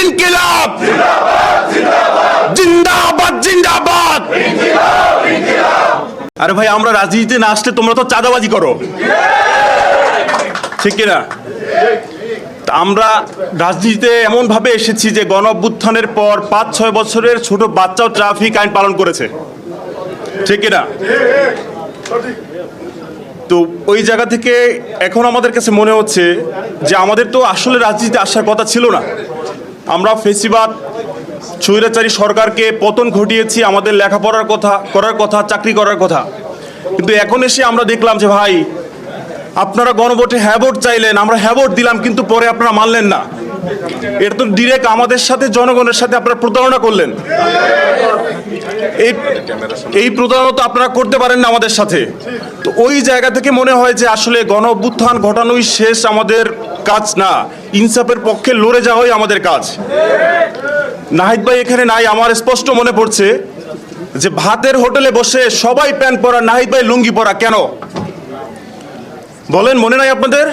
ইনকিলাব জিন্দাবাদ জিন্দাবাদ। আরে ভাই, আমরা রাজনীতিতে না আসলে তোমরা তো চাঁদাবাজি করো, ঠিক কিনা? আমরা রাজনীতিতে এমন ভাবে এসেছি যে গণ অভ্যুত্থানের পর 5-6 বছরের ছোট বাচ্চাও ট্রাফিক আইন পালন করেছে, ঠিক কিনা? তো ওই জায়গা থেকে এখন আমাদের কাছে মনে হচ্ছে যে আমাদের তো আসলে রাজনীতিতে আসার কথা ছিল না। আমরা ফেসিবাদ স্বৈরাচারী সরকারকে পতন ঘটিয়েছি, আমাদের লেখাপড়ার করার কথা, চাকরি করার কথা। কিন্তু এখন এসে আমরা দেখলাম যে ভাই, আপনারা গণভোটে হ্যাঁ ভোট চাইলেন, আমরা হ্যাঁ ভোট দিলাম, কিন্তু পরে আপনারা মানলেন না। এটা তো ডিরেক্ট আমাদের সাথে, জনগণের সাথে আপনারা প্রতারণা করলেন। এই প্রতারণা তো আপনারা করতে পারেন না আমাদের সাথে। তো ওই জায়গা থেকে মনে হয় যে আসলে গণ অভ্যুত্থান ঘটানোই শেষ আমাদের কাজ না, ইনসাফের পক্ষে লড়ে যাওয়াই আমাদের কাজ। নাহিদ ভাই এখানে নাই, আমার স্পষ্ট মনে পড়ছে যে ভাতের হোটেলে বসে সবাই প্যান্ট পরা, নাহিদ ভাই লুঙ্গি পরা কেন বলেন? মনে নাই আপনাদের?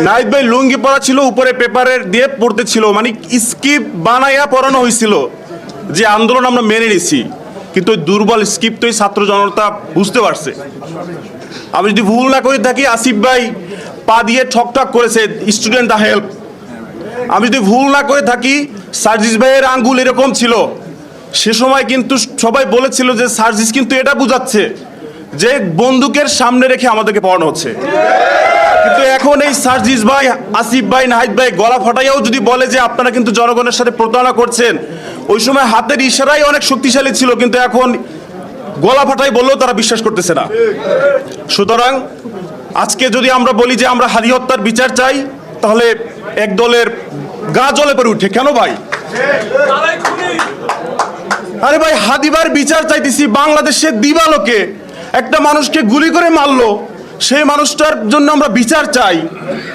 নাহিদ ভাই লুঙ্গি পরা ছিল, উপরে পেপারের দিয়ে পড়তে ছিল, মানে স্কিপ বানাইয়া পড়ানো হয়েছিল যে আন্দোলন আমরা মেনে নিছি। কিন্তু ওই দুর্বল স্কিপ তো ছাত্র জনতা বুঝতে পারছে। আমি যদি ভুল না করে থাকি, আসিফ ভাই পা দিয়ে ঠকঠক করেছে স্টুডেন্ট দা হেল্প। আমি যদি ভুল না করে থাকি, সার্জিস ভাইয়ের আঙ্গুল এরকম ছিল। সে সময় কিন্তু সবাই বলেছিল যে সার্জিস কিন্তু এটা বুঝাচ্ছে যে বন্দুকের সামনে রেখে আমাদেরকে পড়ানো হচ্ছে। কিন্তু এখন এই সার্জিস ভাই, আসিফ ভাই, নাহিদ ভাই গলা ফাটাইয়াও যদি বলে যে আপনারা কিন্তু জনগণের সাথে প্রতারণা করছেন, ওই সময় হাতের ইশারাই অনেক শক্তিশালী ছিল, কিন্তু এখন গলা ফাটাই বললেও তারা বিশ্বাস করতেছে না। সুতরাং আজকে যদি আমরা বলি যে আমরা হাদি হত্যার বিচার চাই, তাহলে এক দলের গা জ্বলে পড়ে উঠে। কেন ভাই? আরে ভাই, হাদিবার বিচার চাইতেছি, বাংলাদেশে দিবালোকে একটা মানুষকে গুলি করে মারলো, সেই মানুষটার জন্য আমরা বিচার চাই।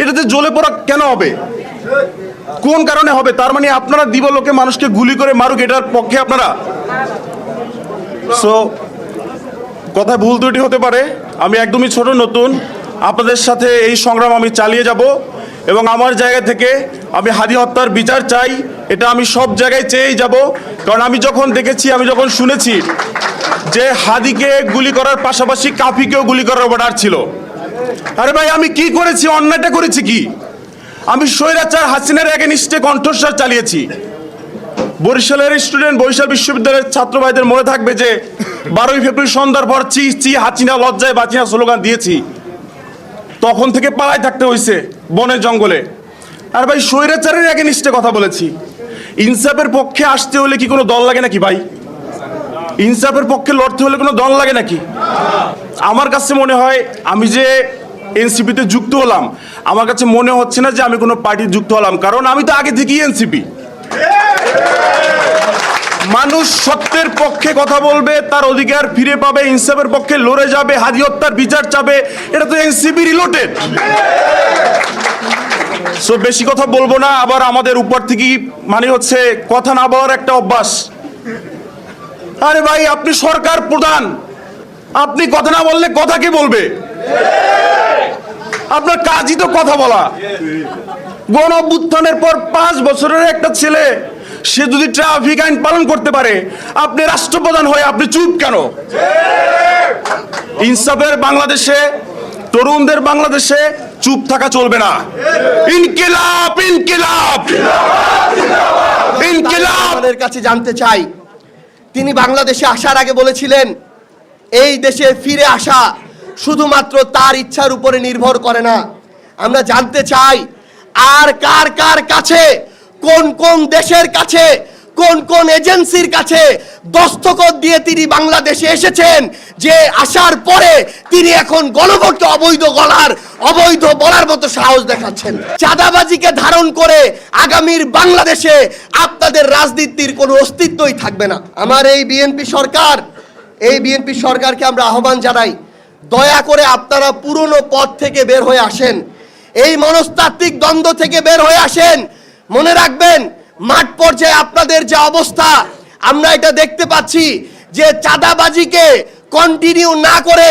এটাতে জ্বলে পড়া কেন হবে? কোন কারণে হবে? তার মানে আপনারা দিবালোকে মানুষকে গুলি করে মারুক, এটার পক্ষে আপনারা? সো কথা ভুল ত্রুটি হতে পারে। আমি একদমই ছোট, নতুন, আপনাদের সাথে এই সংগ্রাম আমি চালিয়ে যাব এবং আমার জায়গা থেকে আমি হাদি হত্যার বিচার চাই। এটা আমি সব জায়গায় চেয়েই যাব, কারণ আমি যখন দেখেছি, আমি যখন শুনেছি যে হাদিকে গুলি করার পাশাপাশি কাফিকেও গুলি করার অর্ডার ছিল। আরে ভাই, আমি কি করেছি? অন্যায়টা করেছি কি? আমি স্বৈরাচার হাসিনার এগেইনস্টে কণ্ঠস্বর চালিয়েছি। বরিশালের স্টুডেন্ট, বরিশাল বিশ্ববিদ্যালয়ের ছাত্র ভাইদের মনে থাকবে যে 12ই ফেব্রুয়ারি সন্ধ্যার পর চি চি হাসিনা লজ্জায় বাঁচিনা স্লোগান দিয়েছি। তখন থেকে পালায় থাকতে হয়েছে বনে জঙ্গলে। আর ভাই, স্বৈরাচারের এগেইনস্টে কথা বলেছি। ইনসাফের পক্ষে আসতে হলে কি কোনো দল লাগে নাকি ভাই? ইনসাফের পক্ষে লড়তে হলে কোনো দল লাগে নাকি? আমার কাছে মনে হয়, আমি যে এনসিপিতে যুক্ত হলাম, আমার কাছে মনে হচ্ছে না যে আমি কোনো পার্টি যুক্ত হলাম, কারণ আমি তো আগে থেকেই এনসিপি। মানুষ সত্যের পক্ষে কথা বলবে, তার অধিকার ফিরে পাবে, ইনসাফের পক্ষে লড়ে যাবে, হাদি হত্যার বিচার চাবে, এটা তো এনসিপি রিলেটেড। সো বেশি কথা বলবো না। আবার আমাদের উপর থেকে মানে হচ্ছে কথা না বলার একটা অভ্যাস। আরে ভাই, আপনি সরকার প্রধান, আপনি কথা না বললে কথা কে বলবে? আপনার কাজই তো কথা বলা। গণ অভ্যুত্থানের পর 5 বছরের একটা ছেলে, সে যদি ট্রাফিক আইন পালন করতে পারে, আপনি রাষ্ট্রপ্রধান হয়ে আপনি চুপ কেন? ইনসাফের বাংলাদেশে, তরুণদের বাংলাদেশে চুপ থাকা চলবে না। ইনকিলাব ইনকিলাব ইনকিলাব। আমাদের কাছে জানতে চাই, তিনি বাংলাদেশে আসার আগে বলেছিলেন এই দেশে ফিরে আসা শুধুমাত্র তার ইচ্ছার উপরে নির্ভর করে না। আমরা জানতে চাই, আর কার কার কাছে, কোন কোন দেশের কাছে, কোন কোন এজেন্সির কাছে দস্তখত দিয়ে তিনি বাংলাদেশে এসেছেন, যে আসার পরে তিনি এখন গণভোটকে অবৈধ বলার মতো সাহস দেখাচ্ছেন। চাঁদাবাজিকে ধারণ করে আগামীর বাংলাদেশে আপনাদের রাজনীতির কোনো অস্তিত্বই থাকবে না। আমার এই বিএনপি সরকারকে আমরা আহ্বান জানাই, দয়া করে আপনারা পুরনো পথ থেকে বের হয়ে আসেন, এই মনস্তাত্ত্বিক দ্বন্দ্ব থেকে বের হয়ে আসেন। মনে রাখবেন, মাঠ পর্যায়ে আপনাদের যে অবস্থা, আমরা এটা দেখতে পাচ্ছি যে চাঁদাবাজিকে কন্টিনিউ না করে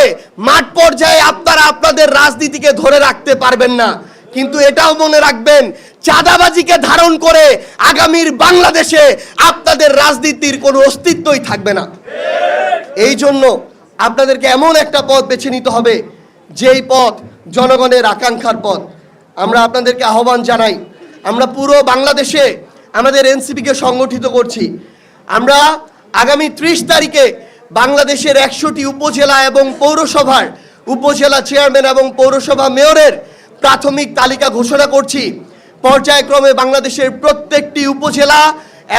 মাঠ পর্যায়ে আপনারা আপনাদের রাজনীতিকে ধরে রাখতে পারবেন না। কিন্তু এটাও মনে রাখবেন, চাঁদাবাজিকে ধারণ করে আগামীর বাংলাদেশে আপনাদের রাজনীতির কোনো অস্তিত্বই থাকবে না। এই জন্য আপনাদেরকে এমন একটা পথ বেছে নিতে হবে, যেই পথ জনগণের আকাঙ্ক্ষার পথ। আমরা আপনাদেরকে আহ্বান জানাই, আমরা পুরো বাংলাদেশে আমাদের এনসিপিকে সংগঠিত করছি। আমরা আগামী 30 তারিখে বাংলাদেশের 100টি উপজেলা এবং পৌরসভার উপজেলা চেয়ারম্যান এবং পৌরসভা মেয়রের প্রাথমিক তালিকা ঘোষণা করছি। পর্যায়ক্রমে বাংলাদেশের প্রত্যেকটি উপজেলা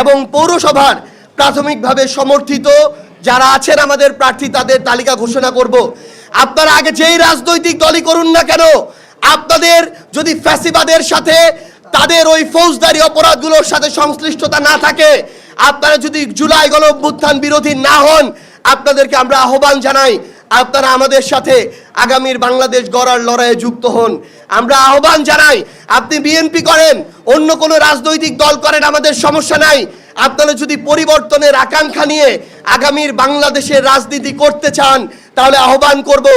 এবং পৌরসভার প্রাথমিকভাবে সমর্থিত যারা আছেন আমাদের প্রার্থী, তাদের তালিকা ঘোষণা করব। আপনারা আগে যেই রাজনৈতিক দলই করুন না কেন, আপনাদের যদি ফ্যাসিবাদের সাথে, তাদের ওই ফৌজদারি অপরাধগুলোর সাথে সংশ্লিষ্টতা না থাকে, আপনারা যদি জুলাই গণ অভ্যুত্থান বিরোধী না হন, আপনাদেরকে আমরা আহ্বান জানাই আপনারা আমাদের সাথে আগামীর বাংলাদেশ গড়ার লড়াইয়ে যুক্ত হন। আমরা আহ্বান জানাই, আপনি বিএনপি করেন, অন্য কোনো রাজনৈতিক দল করেন, আমাদের সমস্যা নাই। আপনারা যদি পরিবর্তনের আকাঙ্ক্ষা নিয়ে আগামীর বাংলাদেশের রাজনীতি করতে চান, তাহলে আহ্বান করব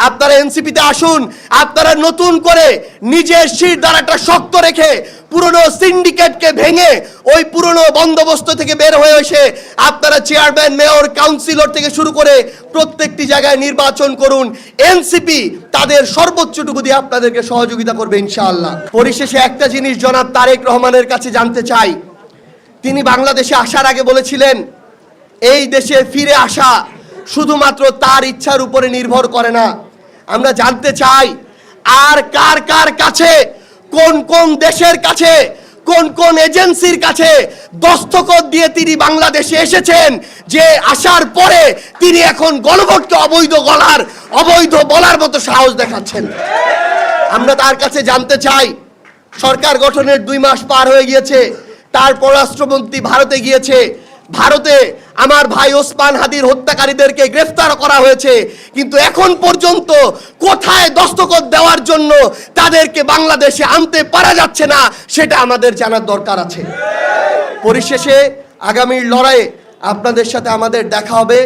আপনারা এনসিপিতে আসুন। আপনারা নতুন করে নিজের শির দ্বারাটা শক্ত রেখে পুরনো সিন্ডিকেটকে ভেঙে ওই পুরনো বন্দোবস্ত থেকে বের হয়ে এসে আপনারা চেয়ারম্যান, মেয়র, কাউন্সিলর থেকে শুরু করে প্রত্যেকটি জায়গায় নির্বাচন করুন। এনসিপি তাদের সর্বোচ্চটুকু দিয়ে আপনাদেরকে সহযোগিতা করবে ইনশাআল্লাহ। পরিশেষে একটা জিনিস জনাব তারেক রহমানের কাছে জানতে চাই। তিনি বাংলাদেশে আসার আগে বলেছিলেন, এই দেশে ফিরে আসা শুধুমাত্র তার ইচ্ছার উপরে নির্ভর করে না। আমরা জানতে চাই, আর কার কার কাছে, কোন কোন দেশের কাছে, কোন কোন এজেন্সির কাছে দস্তখত দিয়ে তিনি বাংলাদেশে এসেছেন, যে আসার পরে তিনি এখন গণভোটকে অবৈধ বলার মতো সাহস দেখাচ্ছেন। আমরা তার কাছে জানতে চাই, সরকার গঠনের 2 মাস পার হয়ে গিয়েছে, তার পররাষ্ট্রমন্ত্রী ভারতে গিয়েছে, ভারতে আমার ভাই ওসমান হাদির হত্যাকারীদেরকে গ্রেফতার করা হয়েছে, কিন্তু এখন পর্যন্ত কোথায় দস্তখত দেওয়ার জন্য তাদেরকে বাংলাদেশে আনতে পারা যাচ্ছে না, সেটা আমাদের জানার দরকার আছে। পরিশেষে আগামীর লড়াইয়ে আপনাদের সাথে আমাদের দেখা হবে।